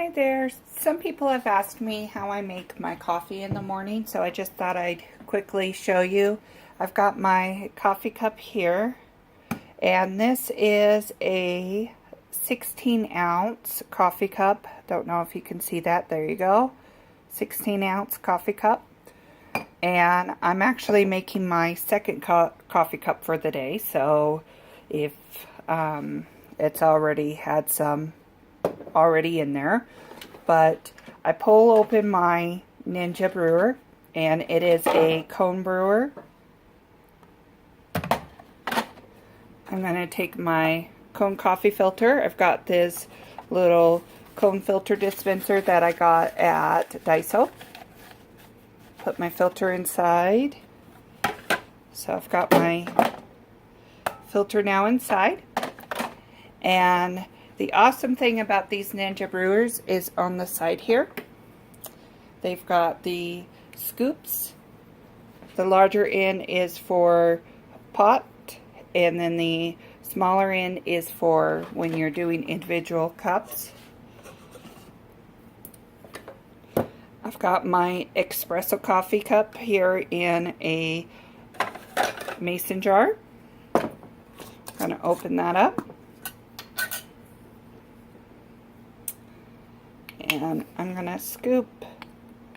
Hi there. Some people have asked me how I make my coffee in the morning, so I just thought I'd quickly show you. I've got my coffee cup here, and this is a 16-ounce coffee cup. Don't know if you can see that. There you go. 16-ounce coffee cup. And I'm actually making my second coffee cup for the day, so if it's already had some already in there, but I pull open my Ninja brewer, and it is a cone brewer. I'm going to take my cone coffee filter. I've got this little cone filter dispenser that I got at Daiso. Put my filter inside. So I've got my filter now inside, and the awesome thing about these Ninja brewers is on the side here, they've got the scoops. The larger end is for pot, and then the smaller end is for when you're doing individual cups. I've got my espresso coffee cup here in a mason jar. I'm going to open that up. And I'm going to scoop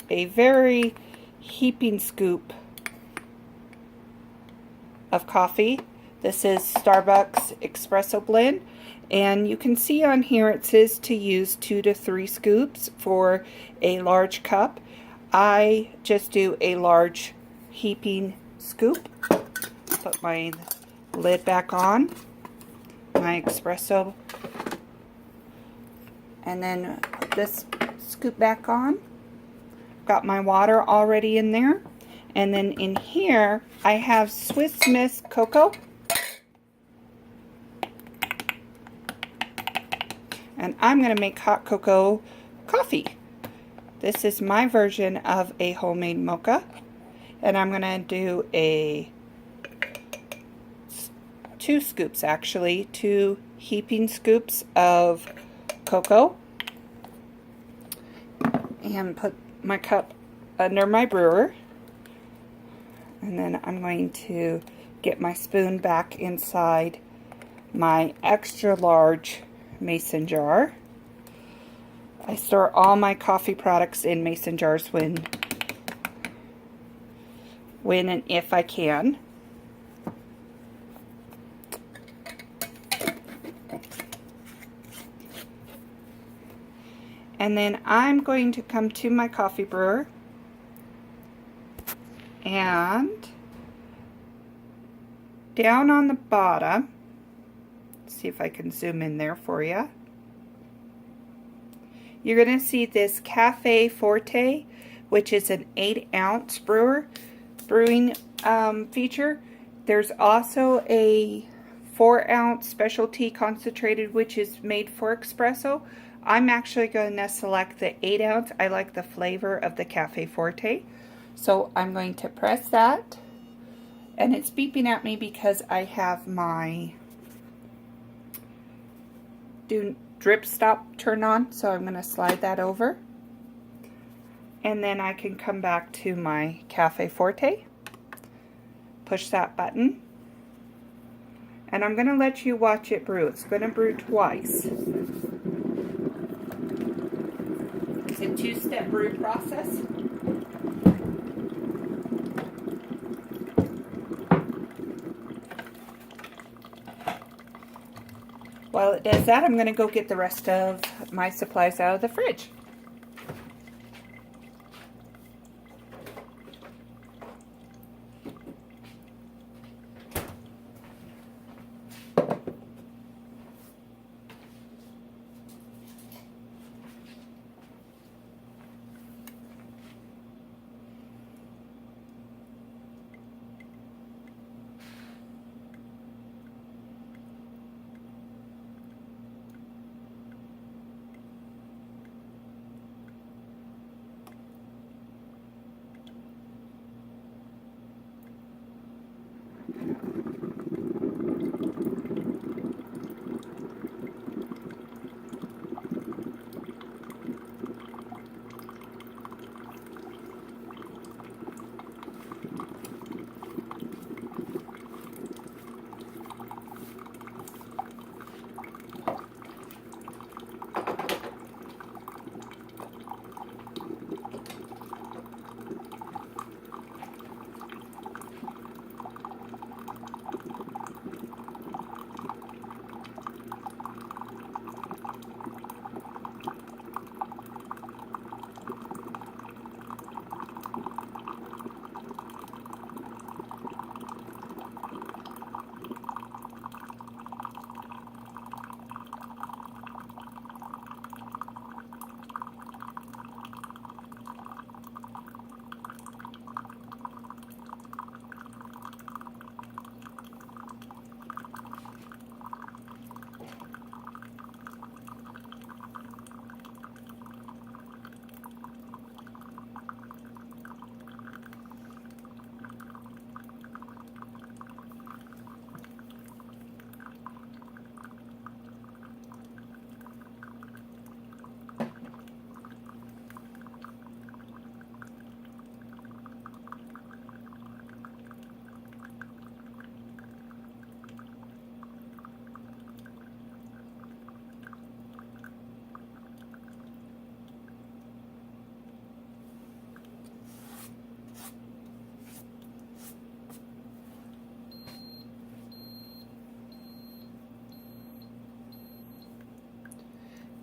a very heaping scoop of coffee. This is Starbucks espresso blend, and you can see on here it says to use 2 to 3 scoops for a large cup. I just do a large heaping scoop. Put my lid back on, my espresso, and then this scoop back on. Got my water already in there, and then in here I have Swiss Miss cocoa, and I'm going to make hot cocoa coffee. This is my version of a homemade mocha, and I'm going to do a 2 scoops, actually 2 heaping scoops of cocoa, and put my cup under my brewer. And then I'm going to get my spoon back inside my extra large mason jar. I store all my coffee products in mason jars when and if I can. And then I'm going to come to my coffee brewer and down on the bottom, see if I can zoom in there for you. You're going to see this Cafe Forte, which is an 8-ounce brewing feature. There's also a 4-ounce specialty concentrated, which is made for espresso. I'm actually going to select the 8-ounce. I like the flavor of the Cafe Forte. So I'm going to press that. And it's beeping at me because I have my drip stop turned on. So I'm going to slide that over. And then I can come back to my Cafe Forte. Push that button. And I'm going to let you watch it brew. It's going to brew twice. It's a 2-step brew process. While it does that, I'm going to go get the rest of my supplies out of the fridge.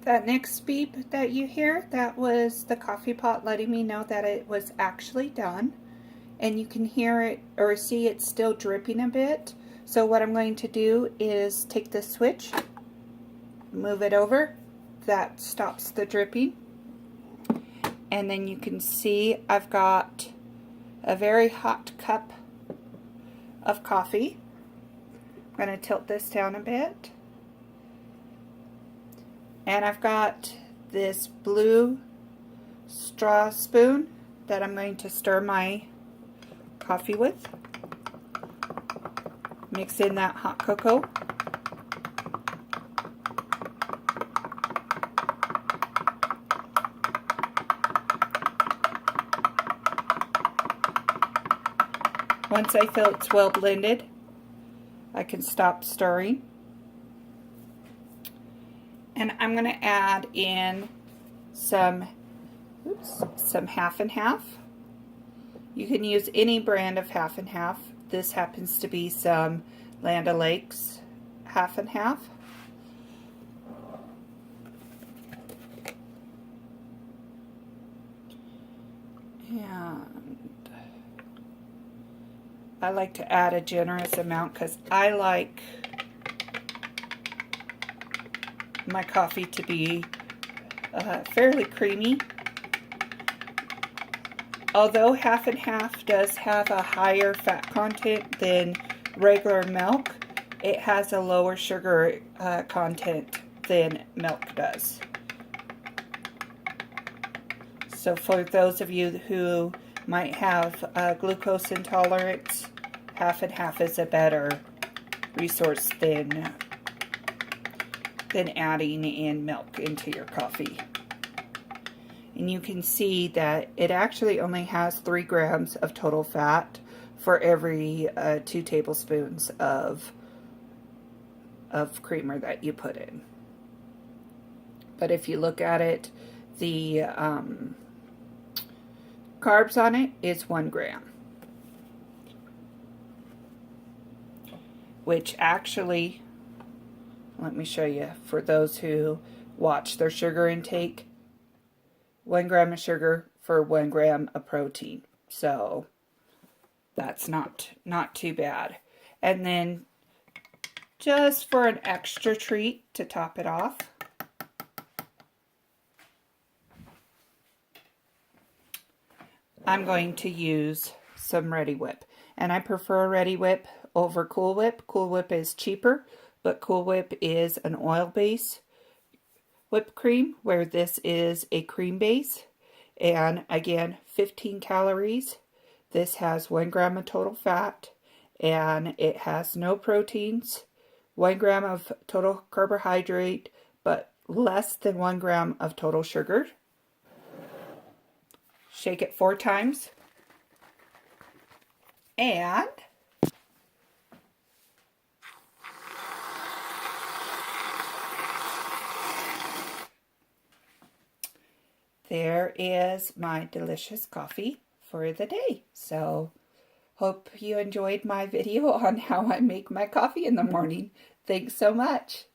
That next beep that you hear, that was the coffee pot letting me know that it was actually done. And you can hear it or see it still dripping a bit. So what I'm going to do is take the switch, move it over. That stops the dripping. And then you can see I've got a very hot cup of coffee. I'm going to tilt this down a bit. And I've got this blue straw spoon that I'm going to stir my coffee with. Mix in that hot cocoa. Once I feel it's well blended, I can stop stirring. And I'm going to add in some half and half. You can use any brand of half and half. This happens to be some Land O'Lakes half and half. And I like to add a generous amount because I like my coffee to be fairly creamy. Although half and half does have a higher fat content than regular milk, it has a lower sugar content than milk does. So for those of you who might have glucose intolerance, half and half is a better resource than adding in milk into your coffee. And you can see that it actually only has 3 grams of total fat for every 2 tablespoons of creamer that you put in. But if you look at it, the carbs on it is 1 gram. Which actually, let me show you, for those who watch their sugar intake, 1 gram of sugar for 1 gram of protein. So that's not too bad. And then just for an extra treat to top it off, I'm going to use some Ready Whip. And I prefer Ready Whip over Cool Whip. Cool Whip is cheaper, but Cool Whip is an oil base whipped cream, where this is a cream base. And again, 15 calories. This has 1 gram of total fat, and it has no proteins, 1 gram of total carbohydrate, but less than 1 gram of total sugar. Shake it 4 times. And there is my delicious coffee for the day. So, hope you enjoyed my video on how I make my coffee in the morning. Thanks so much.